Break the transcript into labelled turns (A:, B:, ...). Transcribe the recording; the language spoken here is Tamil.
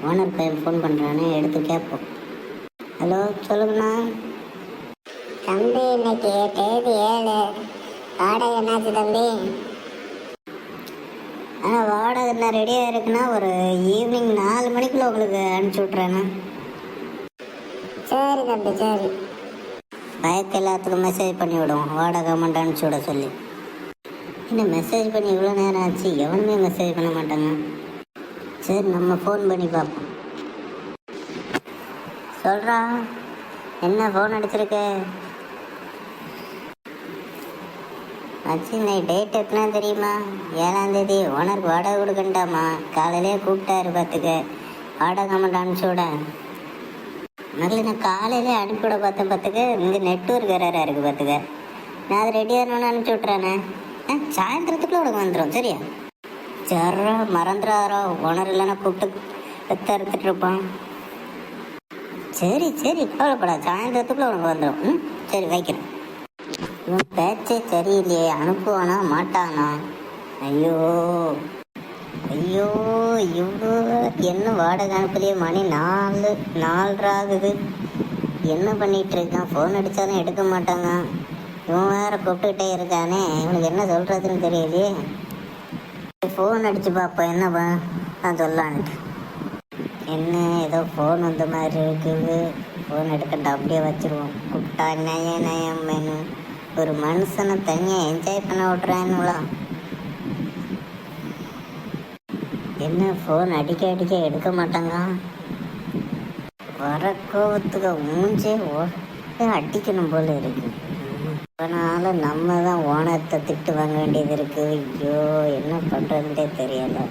A: ஓனர் பையன் ஃபோன் பண்ணுறானே, எடுத்து கேட்போம். ஹலோ, சொல்லுங்கண்ணா.
B: தம்பி, இன்னைக்கு தேதி 7. வாடகை என்னாச்சு தம்பி?
A: ஆனால் வாடகை என்ன ரெடியாக இருக்குன்னா ஒரு ஈவினிங் 4 மணிக்குள்ளே உங்களுக்கு அனுப்பிச்சி விட்றேண்ணா.
B: சரி தம்பி, சரி.
A: பயக்கு எல்லாத்துக்கும் மெசேஜ் பண்ணி விடுவோம், வாடகை அமௌண்ட் அனுப்பிச்சி விட சொல்லி. இன்னும் மெசேஜ் பண்ணி இவ்வளோ நேரம் ஆச்சு, எவனுமே மெசேஜ் பண்ண மாட்டாங்க. சரி, நம்ம ஃபோன் பண்ணி பார்ப்போம். சொல்கிறா, என்ன ஃபோன் அடிச்சிருக்க? ஆச்சு, இன்னைக்கு டேட் எத்தனை தெரியுமா? 7ஆம் தேதி. ஓனருக்கு வாடகை கொடுக்கண்டாமா. காலையிலே கூப்பிட்டாரு, பார்த்துக்க. வாடகை அமௌண்ட் அனுப்பிச்சி விட. மகளே, நான் காலையிலே அனுப்பிவிட பார்த்தேன், பார்த்துக்க. இங்கே நெட்ஒர்க் வேறாக இருக்குது, பார்த்துக்க. நான் அது ரெடியாக இருக்கணும்னு அனுப்பிச்சி விட்றேனே. சாயந்தரத்துக்குள்ளே உனக்கு வந்துடும், சரியா? சர்றா, மறந்துடாரோ. ஓனர் இல்லைன்னா கூப்பிட்டு தருத்துட்டு இருப்பான். சரி சரி, கவலைப்படா, சாயந்தரத்துக்குள்ளே உனக்கு வந்துடும். சரி, வைக்கிறேன். இவன் பேச்சே சரியில்லையே, அனுப்புவானா மாட்டானா? ஐயோ ஐயோ, இவ்வளோ என்ன வாடகை அனுப்பலையே? மணி 4 ஆகுது. என்ன பண்ணிகிட்டு இருக்கான்? ஃபோன் அடித்தாலும் எடுக்க மாட்டாங்க. இவன் வேற கூப்பிட்டுக்கிட்டே இருக்கானே, இவனுக்கு என்ன சொல்கிறதுன்னு தெரியலையே. ஃபோன் அடித்து பார்ப்போம், என்னப்பா நான் சொல்லலான்ட்டு. என்ன ஏதோ ஃபோன் வந்த மாதிரி இருக்குது. ஃபோன் எடுக்கட்டா, அப்படியே வச்சுருவோம். கூப்பிட்டா நயம் வேணும். ஒரு மனுஷனை தனியாக என்ஜாய் பண்ண விட்றானுங்களா? என்ன ஃபோன் அடிக்க எடுக்க மாட்டாங்க. வர கோவத்துக்கு மூஞ்சே அடிக்கணும் போல இருக்கு. அதனால நம்ம தான் ஓனத்தை திட்டு வாங்க வேண்டியது இருக்குது. ஐயோ, என்ன பண்ணுறதுன்றே தெரியலை.